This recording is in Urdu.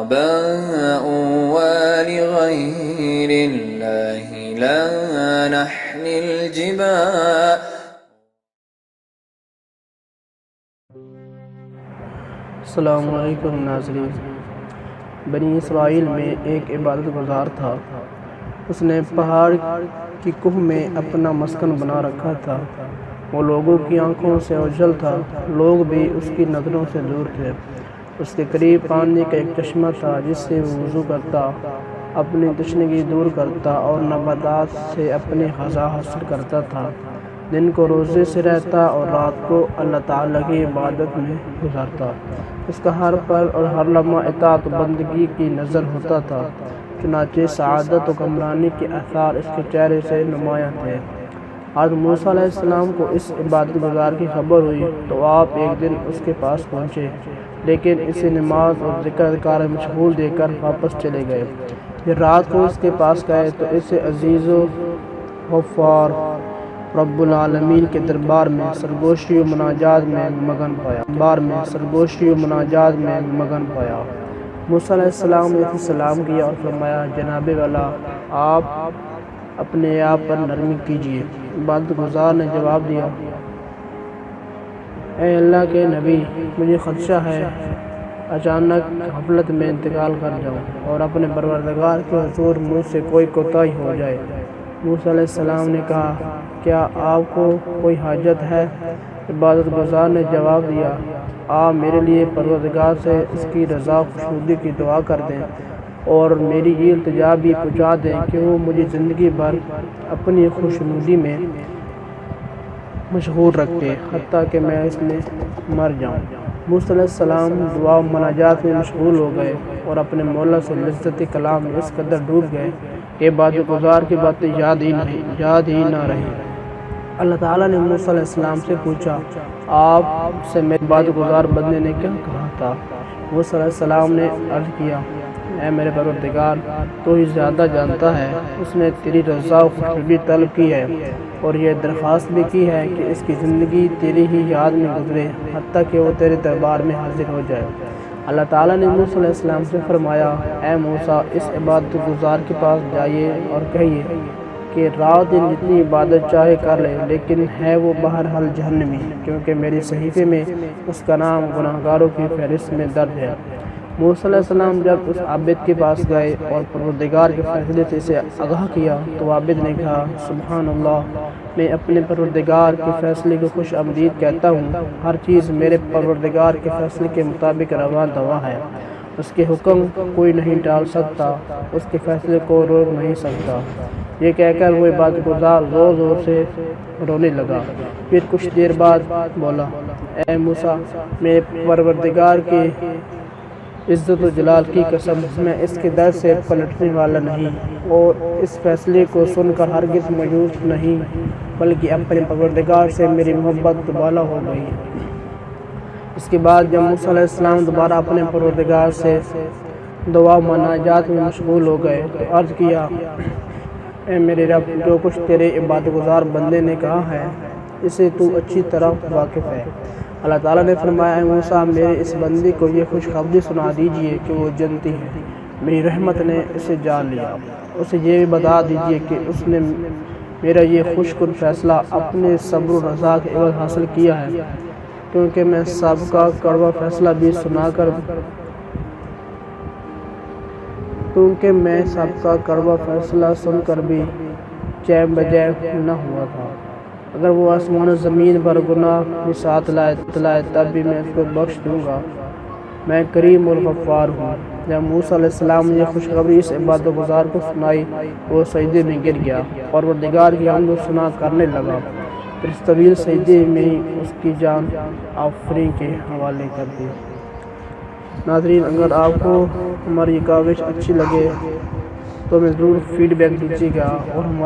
آباء ولغير الله لا نحمي الجبال. السلام علیکم ناظرین. بنی اسرائیل میں ایک عبادت گزار تھا. اس نے پہاڑ کی کوہ میں اپنا مسکن بنا رکھا تھا. وہ لوگوں کی آنکھوں سے اوجھل تھا. لوگ بھی اس کی نظروں سے دور تھے. اس کے قریب پانی کا ایک چشمہ تھا جس سے وہ وضو کرتا، اپنی تشنگی دور کرتا اور نباتات سے اپنی غذا حاصل کرتا تھا. دن کو روزے سے رہتا اور رات کو اللہ تعالیٰ کی عبادت میں گزارتا. اس کا ہر پل اور ہر لمحہ اطاعت و بندگی کی نظر ہوتا تھا. چنانچہ سعادت و کامرانی کے آثار اس کے چہرے سے نمایاں تھے. حضرت موسیٰ علیہ السلام کو اس عبادت گزار کی خبر ہوئی تو آپ ایک دن اس کے پاس پہنچے، لیکن اسے نماز اور ذکر اذکار میں مشغول دیکھ کر واپس چلے گئے. پھر رات کو اس کے پاس گئے تو اسے عزیز و غفار رب العالمین کے دربار میں سرگوشی و مناجات میں مگن پایا. موسیٰ علیہ السلام نے اسے سلام کیا اور فرمایا، جناب والا، آپ اپنے آپ پر نرمی کیجیے. عبادت گزار نے جواب دیا، اے اللہ کے نبی، مجھے خدشہ ہے اچانک غفلت میں انتقال کر جاؤں اور اپنے پروردگار کے حضور مجھ سے کوئی کوتاہی ہو جائے. موسیٰ علیہ السلام نے کہا، کیا آپ کو کوئی حاجت ہے؟ عبادت گزار نے جواب دیا، آپ میرے لیے پروردگار سے اس کی رضا خوشنودی کی دعا کر دیں اور میری یہ التجا بھی پہنچا دیں کہ وہ مجھے زندگی بھر اپنی خوشنودی میں مشغول رکھے حتیٰ کہ میں اس میں مر جاؤں. موسیٰ علیہ السلام دعا و مناجات میں مشغول ہو گئے اور اپنے مولا سے لذتی کلام میں اس قدر ڈوب گئے کہ عبادت گزار کی باتیں یاد ہی نہ رہی. اللہ تعالیٰ نے موسیٰ علیہ السلام سے پوچھا، آپ سے میرے عبادت گزار بندے نے کیا کہا تھا؟ موسیٰ علیہ السلام نے عرض کیا، اے میرے پروردگار، تو ہی زیادہ جانتا ہے. اس نے تیری رضا و خوشنودی طلب کی ہے اور یہ درخواست بھی کی ہے کہ اس کی زندگی تیری ہی یاد میں گزرے حتیٰ کہ وہ تیرے دربار میں حاضر ہو جائے. اللہ تعالیٰ نے موسیٰ علیہ السلام سے فرمایا، اے موسیٰ، اس عبادت گزار کے پاس جائیے اور کہیے کہ رات دن جتنی عبادت چاہے کر لے، لیکن ہے وہ بہرحال جہنمی، کیونکہ میری صحیفے میں اس کا نام گناہگاروں کی فہرست میں درج ہے. موسیٰ علیہ السلام جب اس عابد کے پاس گئے اور پروردگار کے فیصلے سے اسے آگاہ کیا تو عابد نے کہا، سبحان اللہ، میں اپنے پروردگار کے فیصلے کو خوش آمدید کہتا ہوں. ہر چیز میرے پروردگار کے فیصلے کے مطابق رواں دواں ہے. اس کے حکم کوئی نہیں ٹال سکتا، اس کے فیصلے کو روک نہیں سکتا. یہ کہہ کر وہ عبادت گزار زور زور سے رونے لگا. پھر کچھ دیر بعد بولا، اے موسیٰ، میرے پروردگار کی عزت و جلال کی قسم، میں اس کے در سے پلٹنے والا نہیں اور اس فیصلے کو سن کر ہرگز مایوس نہیں، بلکہ اپنے پروردگار سے میری محبت دوبالا ہو گئی. اس کے بعد جب موسیٰ علیہ السلام دوبارہ اپنے پروردگار سے دعا و مناجات میں مشغول ہو گئے تو عرض کیا، اے میرے رب، جو کچھ تیرے عبادت گزار بندے نے کہا ہے اسے تو اچھی طرح واقف ہے. اللہ تعالیٰ نے فرمایا، اے موسیٰ، میرے اس بندے کو یہ خوشخبری سنا دیجئے کہ وہ جنتی ہے. میری رحمت نے اسے جان لیا. اسے یہ بھی بتا دیجئے کہ اس نے میرا یہ خوش کن فیصلہ اپنے صبر و رضا کے عوض حاصل کیا ہے، کیونکہ میں سب کا کڑوا فیصلہ سن کر بھی چین بجے نہ ہوا تھا. اگر وہ آسمان و زمین پر گناہ بھی ساتھ لائے تب بھی میں اس کو بخش دوں گا. میں کریم الغفار ہوں. جب موسیٰ علیہ السلام نے یہ خوشخبری اس عبادت گزار کو سنائی وہ سجدے میں گر گیا اور پروردگار کی حمد و ثنا کرنے لگا. پھر اس طویل سجدے میں ہی اس کی جان آفرین کے حوالے کر دی. ناظرین، اگر آپ کو ہماری یہ کاوش اچھی لگے تو ہمیں ضرور فیڈ بیک دیجیے گا اور ہمارے